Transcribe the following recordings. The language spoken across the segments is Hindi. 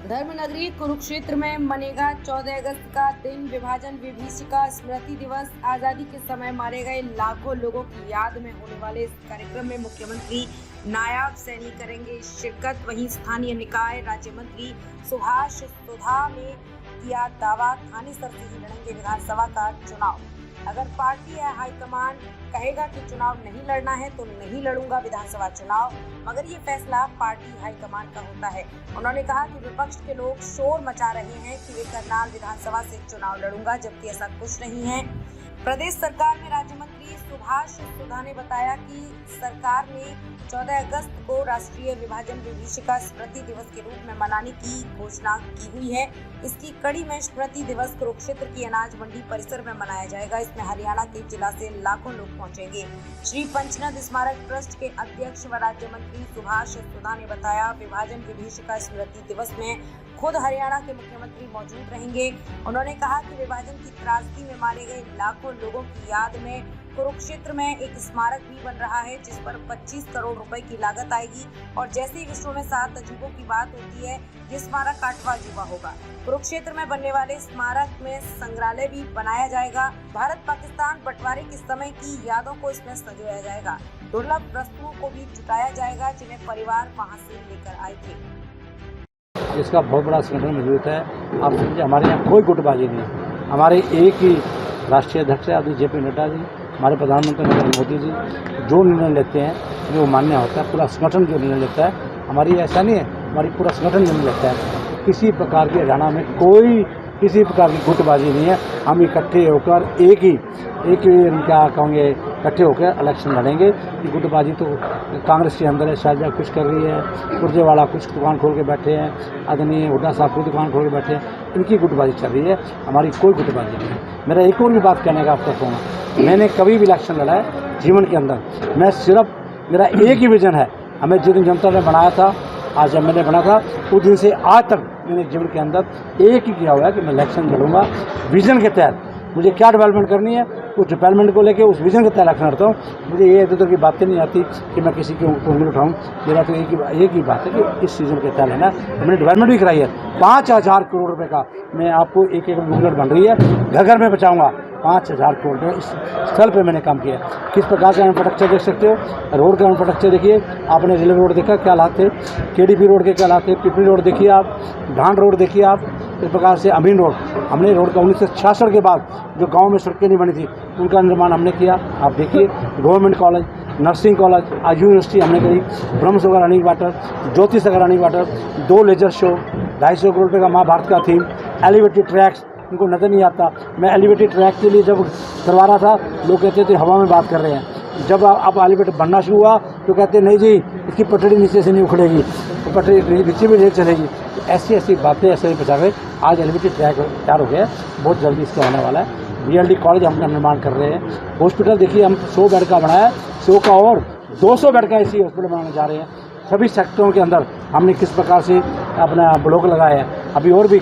धर्म नगरी कुरुक्षेत्र में मनेगा 14 अगस्त का दिन। विभाजन विभीषिका स्मृति दिवस। आजादी के समय मारे गए लाखों लोगों की याद में होने वाले इस कार्यक्रम में मुख्यमंत्री नायब सैनी करेंगे शिरकत। वहीं स्थानीय निकाय राज्य मंत्री सुभाष सुधा ने किया दावा, थाने सर से ही लड़ेंगे विधानसभा का चुनाव। अगर पार्टी या हाईकमान कहेगा कि चुनाव नहीं लड़ना है तो नहीं लड़ूंगा विधानसभा चुनाव, मगर ये फैसला पार्टी हाईकमान का होता है। उन्होंने कहा कि विपक्ष के लोग शोर मचा रहे हैं कि वे करनाल विधानसभा से चुनाव लड़ूंगा, जबकि ऐसा कुछ नहीं है। प्रदेश सरकार में राज्य मंत्री सुभाष सुधा ने बताया कि सरकार ने 14 अगस्त को राष्ट्रीय विभाजन विभीषिका स्मृति दिवस के रूप में मनाने की घोषणा की हुई है। इसकी कड़ी में स्मृति दिवस कुरुक्षेत्र की अनाज मंडी परिसर में मनाया जाएगा। इसमें हरियाणा के जिला से लाखों लोग पहुंचेंगे। श्री पंचनद स्मारक ट्रस्ट के अध्यक्ष व राज्य मंत्री सुभाष सुधा ने बताया, विभाजन विभीषिका स्मृति दिवस में खुद हरियाणा के मुख्यमंत्री मौजूद रहेंगे। उन्होंने कहा कि विभाजन की त्रासदी में मारे गए लाखों लोगों की याद में कुरुक्षेत्र में एक स्मारक भी बन रहा है, जिस पर 25 करोड़ रुपए की लागत आएगी। और जैसे ही विश्व में 7 अजूबों की बात होती है, ये स्मारक 8वां अजूबा होगा। कुरुक्षेत्र में बनने वाले स्मारक में संग्रहालय भी बनाया जाएगा। भारत पाकिस्तान बंटवारे के समय की यादों को इसमें संजोया जाएगा। दुर्लभ वस्तुओं को भी जुटाया जाएगा, जिन्हें परिवार वहाँ से लेकर आए थे। इसका बहुत बड़ा संगठन मौजूद है। आप समझिए, हमारे यहाँ कोई गुटबाजी नहीं है। हमारे एक ही राष्ट्रीय अध्यक्ष है आदि JP नड्डा जी, हमारे प्रधानमंत्री नरेंद्र मोदी जी जो निर्णय लेते हैं वो मान्य होता है। पूरा संगठन जो निर्णय लेता है, हमारी ऐसा नहीं है, हमारी पूरा संगठन निर्णय लेता है। किसी प्रकार की हरियाणा में कोई किसी प्रकार की गुटबाजी नहीं है। हम इकट्ठे होकर एक ही क्या कहेंगे, इकट्ठे होकर इलेक्शन लड़ेंगे। ये गुटबाजी तो कांग्रेस के अंदर है, शायद कुछ कर रही है, पुरजेवाला कुछ दुकान खोल के बैठे हैं, आदरणीय हुड्डा साहब कोई दुकान खोल के बैठे हैं, इनकी गुटबाजी चल रही है। हमारी कोई गुटबाजी नहीं है। मेरा एक और भी बात कहने का आप तक होगा, मैंने कभी भी इलेक्शन लड़ा है जीवन के अंदर, मैं सिर्फ मेरा एक ही विजन है। हमें जिस दिन जनता ने बनाया था, आज जब मैंने बना था, उस दिन से आज तक मैंने जीवन के अंदर एक ही किया हुआ है कि मैं इलेक्शन लड़ूंगा विजन के तहत। मुझे क्या डेवलपमेंट करनी है, उस डेवलपमेंट को लेके उस विजन के तहत इलेक्शन लड़ता हूँ। मुझे ये इधर की बातें नहीं आती कि मैं किसी की उंगली उठाऊँ। मेरा तो एक ही बात है कि इस सीजन के तहत है ना, हमने डेवलपमेंट भी कराई है। 5000 करोड़ रुपये का मैं आपको एक बुकलेट बन रही है, घर घर में बचाऊँगा। 5000 करोड़ रुपये इस स्थल पे मैंने काम किया। किस प्रकार का इंफ्रास्ट्रक्चर देख सकते हो, रोड का इंफ्रास्ट्रक्चर देखिए। आपने रेलवे रोड देखा क्या हालात थे, KDP रोड के क्या हालात थे, पिपली रोड देखिए आप, ढांड रोड देखिए आप। इस प्रकार से अमीन रोड, हमने रोड का 1966 के बाद जो गांव में सड़कें नहीं बनी थी उनका निर्माण हमने किया। आप देखिए, गवर्नमेंट कॉलेज, नर्सिंग कॉलेज, आज यूनिवर्सिटी हमने करी, Brahm Sagar running water, Jyoti Sagar running water, 2 laser show, 250 crore रुपये का महाभारत का थीम, एलिवेटेड ट्रैक्स। उनको नज़र नहीं आता, मैं एलिवेटेड ट्रैक के लिए जब करवा रहा था, लोग कहते थे हवा में बात कर रहे हैं। जब आप एलिवेटेड बनना शुरू हुआ तो कहते नहीं जी, इसकी पटड़ी नीचे से नहीं उखड़ेगी, तो पटड़ी नीचे भी नहीं चलेगी। तो ऐसी बातें ऐसे नहीं बचा गए। आज एलिवेटेड ट्रैक तैयार हो गया, बहुत जल्दी इसका होने वाला है। BLD कॉलेज हम निर्माण कर रहे हैं। हॉस्पिटल देखिए, हम 100 बेड का बनाया है, 100 का और 200 बेड का ऐसी हॉस्पिटल बनाने जा रहे हैं। सभी सेक्टरों के अंदर हमने किस प्रकार से अपना ब्लॉक लगाया है। अभी और भी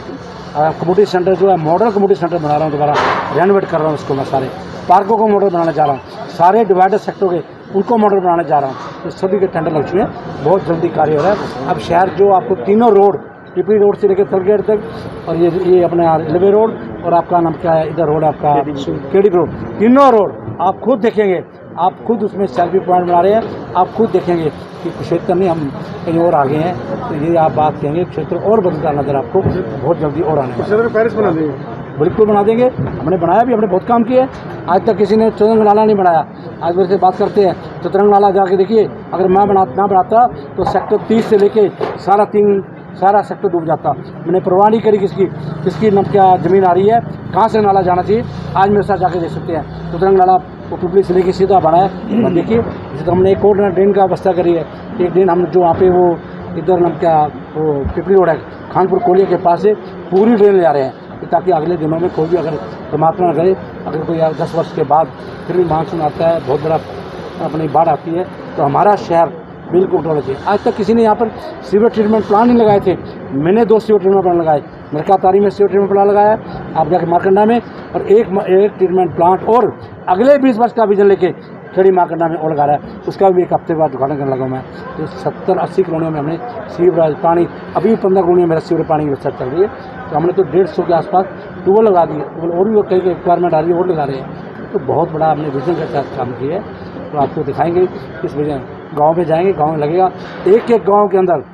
कम्युनिटी सेंटर जो है, मॉडल कम्युनिटी सेंटर बना रहा हूँ, दोबारा रेनोवेट कर रहा हूँ उसको। मैं सारे पार्कों को मॉडल बनाने जा रहा हूँ, सारे डिवाइडर सेक्टर के उनको मॉडल बनाने जा रहा हूँ। तो सभी के टेंडर लग चुके हैं, बहुत जल्दी कार्य हो रहा है। अब शहर जो आपको तीनों रोड, पिपली रोड से लेकर थलगेट तक, और ये अपना रेलवे रोड, और आपका नाम क्या है, इधर रोड आपका KDP रोड, तीनों रोड आप खुद देखेंगे। आप खुद उसमें सेल्फी पॉइंट बना रहे हैं। आप खुद देखेंगे कि क्षेत्र में हम कहीं और आगे हैं। तो ये आप बात कहेंगे, क्षेत्र और बदलता नजर आपको बहुत जल्दी और आने वाला है। पैरिस बना देंगे, बिल्कुल बना देंगे। हमने बनाया भी, हमने बहुत काम किया है। आज तक किसी ने चतुरंग नाला नहीं बनाया। आज मेरे से बात करते हैं, चतुरंग नाला जाके देखिए, अगर मैं ना बनाता तो सेक्टर 30 से लेके सारा सेक्टर डूब जाता। मैंने परवाह नहीं करी किसकी क्या ज़मीन आ रही है, कहाँ से नाला जाना चाहिए। आज मेरे साथ जाके देख सकते हैं, चतुरंग नाला वो पिपली से लेके सीधा बनाया है। देखिए, जैसे तो हमने एक और ड्रेन का व्यवस्था करी है। एक ड्रेन हम जो वहाँ पे वो इधर वो पिपली रोड है, खानपुर कोलिया के पास से पूरी ड्रेन ले आ रहे हैं, ताकि अगले दिनों में कोई भी अगर परमात्मा न करे, अगर कोई 10 वर्ष के बाद फिर भी मानसून आता है, बहुत बड़ा अपनी बाढ़ आती है, तो हमारा शहर बिल्कुल टोल चाहिए। आज तक किसी ने यहाँ पर सीवर ट्रीटमेंट प्लांट नहीं लगाए थे। मैंने 2 सीवर ट्रीटमेंट प्लांट लगाए, मरकातारी में सीवर ट्रीटमेंट प्लांट लगाया, आप जाके मारकंडा में, और एक ट्रीटमेंट प्लांट, और अगले 20 वर्ष का विजन लेके खड़ी मार्केट में और लगा रहा है, उसका भी एक हफ्ते बाद उद्घाटन करने लगा मैं। तो 70-80 कॉलोनियों में हमने सीवरेज पानी, अभी 15 कॉलोनियों में सीवरेज पानी की व्यवस्था चल रही है। तो हमने तो 150 के आसपास ट्यूबवेल लगा दिए, और भी कई रिक्वायरमेंट आ रही है और लगा रहे हैं। तो बहुत बड़ा हमने विजन के साथ काम किया है। तो आपको दिखाएंगे इस वजह गाँव में जाएंगे, गाँव में लगेगा एक गाँव के अंदर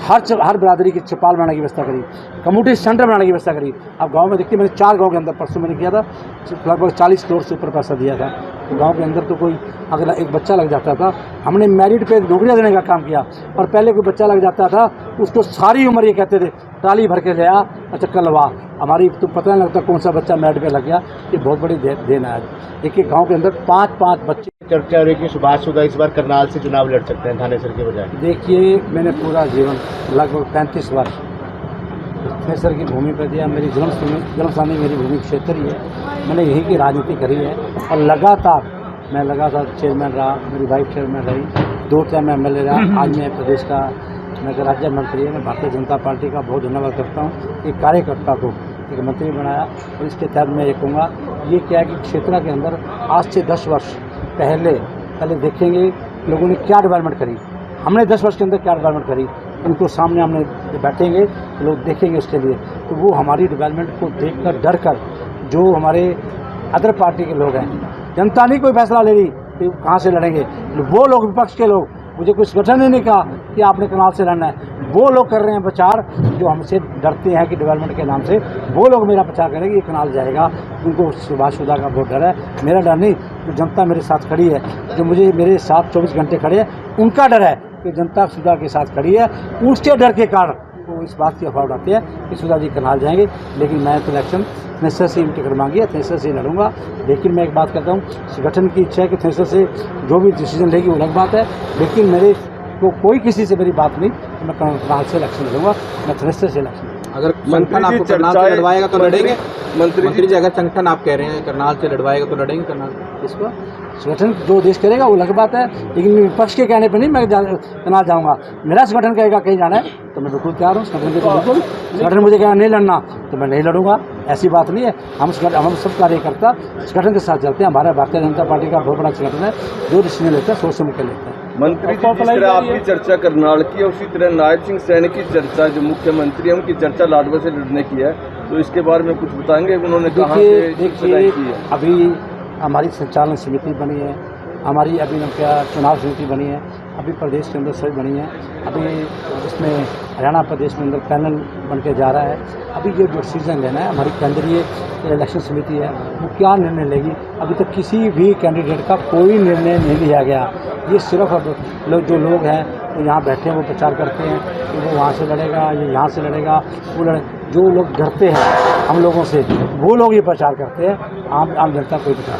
हर बिरादरी की चौपाल बनाने की व्यवस्था करी, कम्युनिटी सेंटर बनाने की व्यवस्था करी। अब गांव में देखिए, मैंने 4 गांव के अंदर परसों मैंने किया था, लगभग 40 करोड़ से ऊपर पैसा दिया था। तो गांव के अंदर तो कोई अगर एक बच्चा लग जाता था, हमने मेरिट पे नौकरियां देने का काम किया। और पहले कोई बच्चा लग जाता था, उसको सारी उम्र ये कहते थे ट्राली भर के ले आ, अच्छा कलवा। हमारी तो पता नहीं लगता कौन सा बच्चा मेरिट पे लग गया। ये बहुत बड़ी देन है। आज एक गाँव के अंदर 5-5 बच्चे। चर्चा हो रही कि सुभाष सुधा इस बार करनाल से चुनाव लड़ सकते हैं थानेसर के बजाय। देखिए, मैंने पूरा जीवन लगभग 35 वर्ष थानेसर की भूमि पर दिया। मेरी जन्मस्थानी मेरी भूमि क्षेत्र ही है। मैंने यही की राजनीति करी है और मैं लगातार चेयरमैन रहा, मेरी वाइफ चेयरमैन रही, 2 टाइम MLA रहा। आज मैं प्रदेश का राज्य मंत्री है। मैं भारतीय जनता पार्टी का बहुत धन्यवाद करता हूँ। एक कार्यकर्ता को एक मंत्री बनाया, और इसके तहत मैं ये कहूँगा, ये क्या है कि क्षेत्र के अंदर आज से 10 वर्ष पहले देखेंगे लोगों ने क्या डेवलपमेंट करी, हमने 10 वर्ष के अंदर क्या डेवलपमेंट करी, उनको सामने हमने बैठेंगे, लोग देखेंगे उसके लिए। तो वो हमारी डेवलपमेंट को देखकर डर कर जो हमारे अदर पार्टी के लोग हैं, जनता नहीं कोई फैसला ले रही कि कहाँ से लड़ेंगे, वो लोग विपक्ष के लोग, मुझे कोई संगठन ने नहीं कहा कि आपने करनाल से लड़ना है, वो लोग कर रहे हैं प्रचार जो हमसे डरते हैं कि डेवलपमेंट के नाम से वो लोग मेरा प्रचार करेंगे ये करनाल जाएगा। उनको सुभाष सुधा का बहुत डर है, मेरा डर नहीं। जो जनता मेरे साथ खड़ी है, जो मुझे मेरे साथ 24 घंटे खड़े हैं, उनका डर है कि जनता सुधा के साथ खड़ी है। उसके डर के कारण वो इस बात की अफवाह उड़ाते हैं कि सुधा जी करनाल जाएंगे। लेकिन मैं तो इलेक्शन थ्रेसर से टिकट मांगी है, थ्रेसर से लड़ूंगा। लेकिन मैं एक बात करता हूँ, संगठन की इच्छा है कि थ्रेसर से जो भी डिसीजन लेगी वो अलग बात है। लेकिन मेरे को कोई किसी से मेरी बात नहीं, मैं करनाल से इलेक्शन लड़ूंगा, मैं थ्रेसर से इलेक्शन। अगर संगठन आपको करनाल से लड़वाएगा तो लड़ेंगे? मंत्री जी, अगर संगठन आप कह रहे हैं करनाल से लड़वाएगा तो लड़ेंगे करनाल? इसको संगठन जो देश करेगा वो अलग बात है, लेकिन विपक्ष के कहने पर नहीं मैं करनाल जाऊँगा। मेरा संगठन कहेगा कहीं जाना है तो मैं बिल्कुल तैयार हूँ। संगठन के तो बिल्कुल, संगठन मुझे कहेगा नहीं लड़ना तो मैं नहीं लड़ूंगा, ऐसी बात नहीं है। हम सब कार्यकर्ता संगठन के साथ चलते हैं। हमारा भारतीय जनता पार्टी का बहुत बड़ा संगठन है, जो डिसीजन लेता है सोच समझ के लेता है। मंत्री जी, जिस तरह आपकी चर्चा करनाल की है, उसी तरह नायब सिंह सैनी की चर्चा, जो मुख्यमंत्री है उनकी चर्चा लाडवा से लड़ने की है, तो इसके बारे में कुछ बताएंगे? उन्होंने कहा देखिए अभी हमारी संचालन समिति बनी है, हमारी अभी चुनाव समिति बनी है, अभी प्रदेश के अंदर सभी बनी है, अभी इसमें हरियाणा प्रदेश में अंदर पैनल बन के जा रहा है। अभी ये जो डिसीजन लेना है, हमारी केंद्रीय इलेक्शन समिति है वो क्या निर्णय लेगी। अभी तक किसी भी कैंडिडेट का कोई निर्णय नहीं लिया गया। ये सिर्फ अब जो लोग हैं वो यहाँ बैठे हैं, वो प्रचार करते हैं कि वो वहाँ से लड़ेगा, ये यहाँ से लड़ेगा, वो जो लोग डरते हैं हम लोगों से, वो लोग ये प्रचार करते हैं, आम जनता कोई प्रचार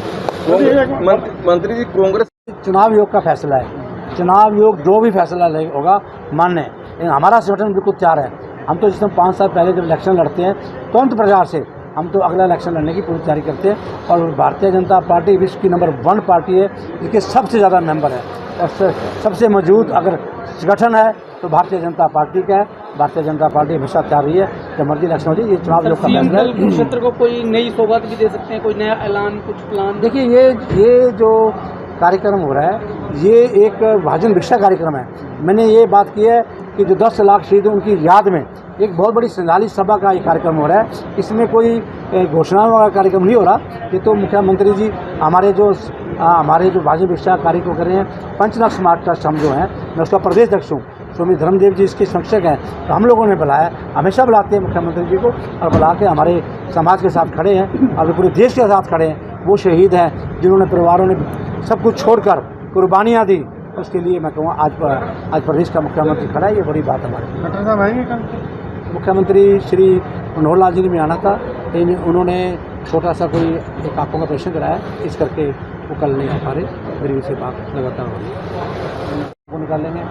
नहीं। मंत्री जी, कांग्रेस चुनाव आयोग का फैसला है, चुनाव आयोग जो भी फैसला होगा मान्य है। लेकिन हमारा संगठन बिल्कुल तैयार है। हम तो जिस समय 5 साल पहले जब इलेक्शन लड़ते हैं तुरंत प्रचार से हम तो अगला इलेक्शन लड़ने की पूरी तैयारी करते हैं। और भारतीय जनता पार्टी विश्व की नंबर 1 पार्टी है, जिसके सबसे ज़्यादा मेंबर है और सबसे मजबूत अगर संगठन है तो भारतीय जनता पार्टी का है। भारतीय जनता पार्टी हमेशा तैयार रही है, जब मर्जी इलेक्शन हो जाए। ये चुनाव आयोग का फैसला है। क्षेत्र को कोई नई सौगात भी दे सकते हैं, कोई नया ऐलान, कुछ प्लान? देखिए, ये जो कार्यक्रम हो रहा है ये एक भाजन भिक्षा कार्यक्रम है। मैंने ये बात की है कि जो 10 लाख शहीद उनकी याद में एक बहुत बड़ी श्रद्धांजलि सभा का ये कार्यक्रम हो रहा है। इसमें कोई घोषणाओं का कार्यक्रम नहीं हो रहा। ये तो मुख्यमंत्री जी हमारे जो भाजन भिक्षा कार्य को कर रहे हैं। पंचनाथ स्मार्ट ट्रस्ट हम जो हैं, मैं उसका प्रदेश अध्यक्ष हूँ, स्वामी धर्मदेव जी इसके संरक्षक हैं। तो हम लोगों ने बुलाया, हमेशा बुलाते हैं मुख्यमंत्री जी को, और बुला के हमारे समाज के साथ खड़े हैं और पूरे देश के साथ खड़े हैं। वो शहीद हैं जिन्होंने परिवारों ने सब कुछ छोड़कर कुर्बानियाँ दी, उसके लिए मैं कहूँगा आज प्रदेश का मुख्यमंत्री खड़ा है। ये बड़ी बात हमारी। मुख्यमंत्री श्री मनोहर लाल जी ने भी आना था, लेकिन उन्होंने छोटा सा कोई एक आंखों का ऑपरेशन कराया, इस करके वो कल नहीं आ पा रहे। मेरी उनसे बात लगातार हो रही है, वो निकाल लेंगे।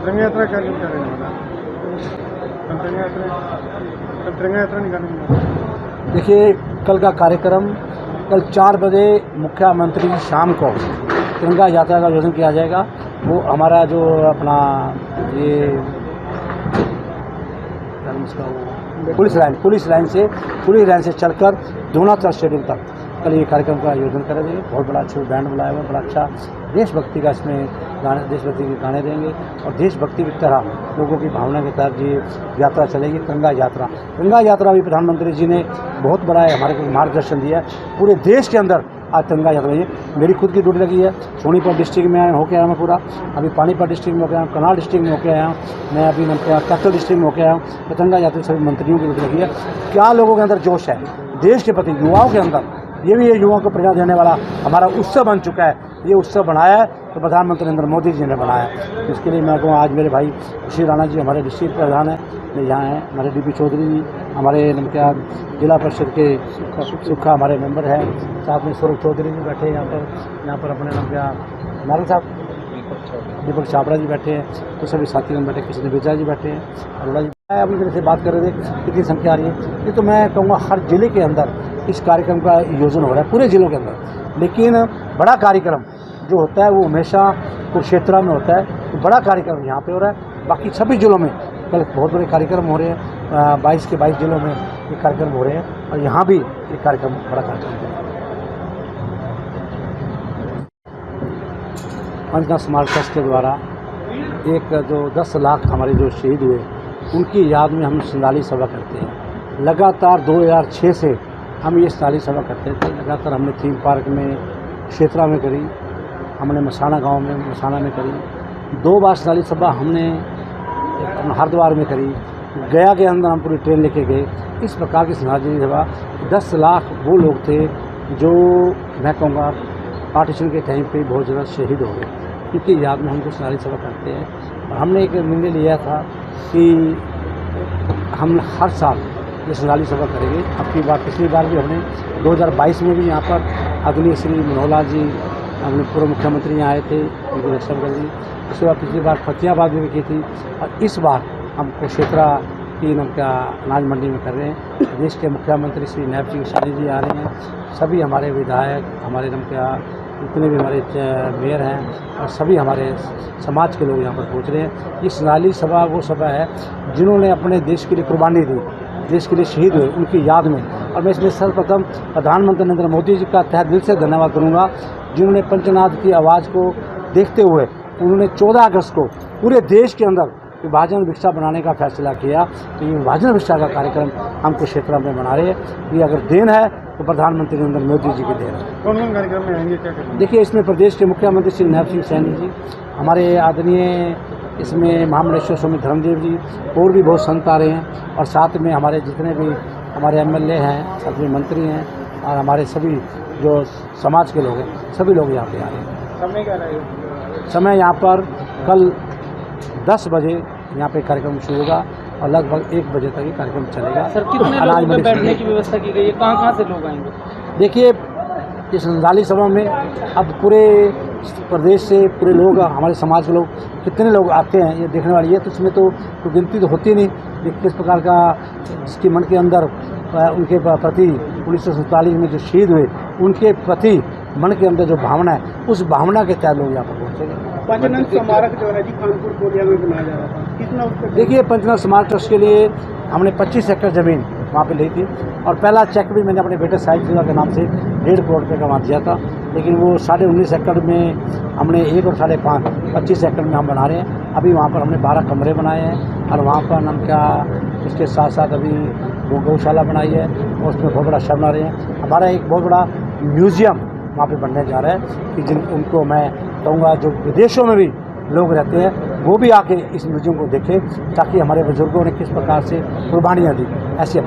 तिरंगा यात्रा क्या करेंगे? तिरंगा यात्रा निकालेंगे। देखिए, कल का कार्यक्रम कल 4 बजे मुख्यमंत्री शाम को तिरंगा यात्रा का आयोजन किया जाएगा। वो हमारा जो अपना ये उसका पुलिस लाइन से चलकर दोनाचल स्टेडियम तक कल ये कार्यक्रम का आयोजन करेंगे। बहुत बड़ा अच्छा बैंड बुलाया हुआ है, बड़ा अच्छा देशभक्ति का इसमें गाने, देशभक्ति के गाने देंगे और देशभक्ति की तरह लोगों की भावना के तहत ये यात्रा चलेगी, गंगा यात्रा। गंगा यात्रा भी प्रधानमंत्री जी ने बहुत बड़ा हमारे को मार्गदर्शन दिया है। पूरे देश के अंदर आज गंगा यात्रा है। मेरी खुद की ड्यूटी लगी है, सोनीपत डिस्ट्रिक्ट में होके आया मैं पूरा, अभी पानीपत डिस्ट्रिक्ट में होकर आया हूँ, करनाल डिस्ट्रिक्ट में होकर आया हूँ, मैं अभी कैपिटल डिस्ट्रिक्ट में होकर आया हूँ। तो गंगा यात्रा सभी मंत्रियों की ड्यूटी लगी है। क्या लोगों के अंदर जोश है देश के प्रति, युवाओं के अंदर, ये भी ये युवाओं को प्रेरणा देने वाला हमारा उत्सव बन चुका है। ये उत्सव बनाया है तो प्रधानमंत्री नरेंद्र मोदी जी ने बनाया है। इसके लिए मैं कहूँ आज मेरे भाई श्री राणा जी हमारे डिस्ट्रिक्ट प्रधान हैं, मैं यहाँ हैं, हमारे डीपी चौधरी जी हमारे क्या जिला परिषद के सुखा हमारे मेंबर हैं, साथ में स्वरूप चौधरी जी बैठे हैं यहाँ पर अपने नाम क्या नारायण साहब, दीपक छाबड़ा जी बैठे हैं, तो सभी साथीगण बैठे, कृष्ण बेचा जी बैठे हैं, अरोड़ा जी। अभी मेरे से बात कर रहे थे कितनी संख्या आ रही है, ये तो मैं कहूँगा हर जिले के अंदर इस कार्यक्रम का आयोजन हो रहा है, पूरे जिलों के अंदर। लेकिन बड़ा कार्यक्रम जो होता है वो हमेशा कुरुक्षेत्र में होता है, तो बड़ा कार्यक्रम यहाँ पे हो रहा है। बाकी सभी जिलों में कल बहुत बड़े कार्यक्रम हो रहे हैं, 22 के 22 जिलों में ये कार्यक्रम हो रहे हैं और यहाँ भी ये कार्यक्रम बड़ा कार्यक्रम हो रहा है। पंचनाथ स्मारक ट्रस्ट के द्वारा एक जो 10 लाख हमारे जो शहीद हुए उनकी याद में हम श्रद्धांजलि सभा करते हैं। लगातार 2006 से हम ये श्रद्धांजलि सभा करते थे। लगातार हमने थीम पार्क में, क्षेत्रा में करी, हमने मसाना गांव में मसाना में करी, 2 बार श्रद्धांजलि सभा हमने हरिद्वार में करी, गया के अंदर हम पूरी ट्रेन लेके गए। इस प्रकार की श्रद्धांजलि सभा 10 लाख वो लोग थे जो मैं कहूँगा पार्टीशन के टाइम पे बहुत ज़्यादा शहीद हो गए, उनकी याद में हमको श्रद्धांजलि सभा करते हैं। और हमने एक निर्णय लिया था कि हम हर साल ये श्रद्धांजलि सभा करेंगे। अब की बार पिछली बार भी हमने 2022 में भी यहाँ पर आदरणीय श्री मनोहर लाल जी अपने पूर्व मुख्यमंत्री यहाँ आए थे, उनकी दर्शन कर दी। उसके बाद पिछली बार फतेहाबाद में भी की थी और इस बार हम कुरुक्षेत्र की नाम क्या अनाज मंडी में कर रहे हैं। प्रदेश के मुख्यमंत्री श्री नायब सिंह सैनी जी आ रहे हैं, सभी हमारे विधायक, हमारे नाम क्या जितने भी हमारे मेयर हैं और सभी हमारे समाज के लोग यहाँ पर पहुँच रहे हैं। ये श्रद्धांजलि सभा वो सभा है जिन्होंने अपने देश के लिए कुर्बानी दी, देश के लिए शहीद हुए, उनकी याद में। और मैं इसमें सर्वप्रथम प्रधानमंत्री नरेंद्र मोदी जी का तहे दिल से धन्यवाद करूँगा, जिन्होंने पंचनाद की आवाज़ को देखते हुए उन्होंने 14 अगस्त को पूरे देश के अंदर विभाजन भिक्षा बनाने का फैसला किया। तो ये विभाजन भिक्षा का कार्यक्रम हम कुरुक्षेत्र में बना रहे हैं। ये अगर देन है तो प्रधानमंत्री नरेंद्र मोदी जी की देन है। कौन-कौन कार्यक्रम में आएंगे, क्या करेंगे? देखिए, इसमें प्रदेश के मुख्यमंत्री श्री नायब सिंह सैनी जी, हमारे आदरणीय इसमें महामंडलेश्वर स्वामी धर्मदेव जी, और भी बहुत संत आ रहे हैं और साथ में हमारे जितने भी हमारे MLA हैं, साथ में मंत्री हैं और हमारे सभी जो समाज के लोग हैं, सभी लोग यहाँ पे आ रहे हैं। समय क्या रहेगा? समय यहाँ पर कल 10 बजे यहाँ पे कार्यक्रम शुरू होगा और लगभग 1 बजे तक ये कार्यक्रम चलेगा। सर, कितने लोगों के बैठने की व्यवस्था की गई है? कहाँ से लोग आएंगे? देखिए, इस श्रद्धांजलि सभा में अब पूरे प्रदेश से पूरे लोग, हमारे समाज के लोग कितने लोग आते हैं ये देखने वाली है, तो इसमें तो गिनती तो होती नहीं। लेकिन किस प्रकार का जिसके मन के अंदर उनके प्रति 1947 में जो शहीद हुए उनके प्रति मन के अंदर जो भावना है, उस भावना के तहत लोग यहाँ पर पहुँचेंगे। पंचनाथ स्मारक जो है जी कानपुर कोरिया में बनाया जा रहा था, कितना उसका? देखिए, पंचनाथ स्मारक ट्रस्ट के लिए हमने 25 एकड़ ज़मीन वहाँ पे ली थी और पहला चेक भी मैंने अपने बेटे साहिब जिला के नाम से 1.5 करोड़ रुपये का वहाँ दिया था। लेकिन वो 19.5 एकड़ में हमने 1 और 5.5 25 एकड़ में हम बना रहे हैं। अभी वहाँ पर हमने 12 कमरे बनाए हैं और वहाँ पर हम क्या उसके साथ साथ अभी वो गौशाला बनाई है और उसमें बहुत बड़ा शव बना रहे हैं। हमारा एक बहुत बड़ा म्यूज़ियम वहाँ पे बनने जा रहा है कि जिन उनको मैं कहूँगा जो विदेशों में भी लोग रहते हैं वो भी आके इस म्यूज़ियम को देखें, ताकि हमारे बुजुर्गों ने किस प्रकार से कुर्बानियाँ दी, ऐसी अब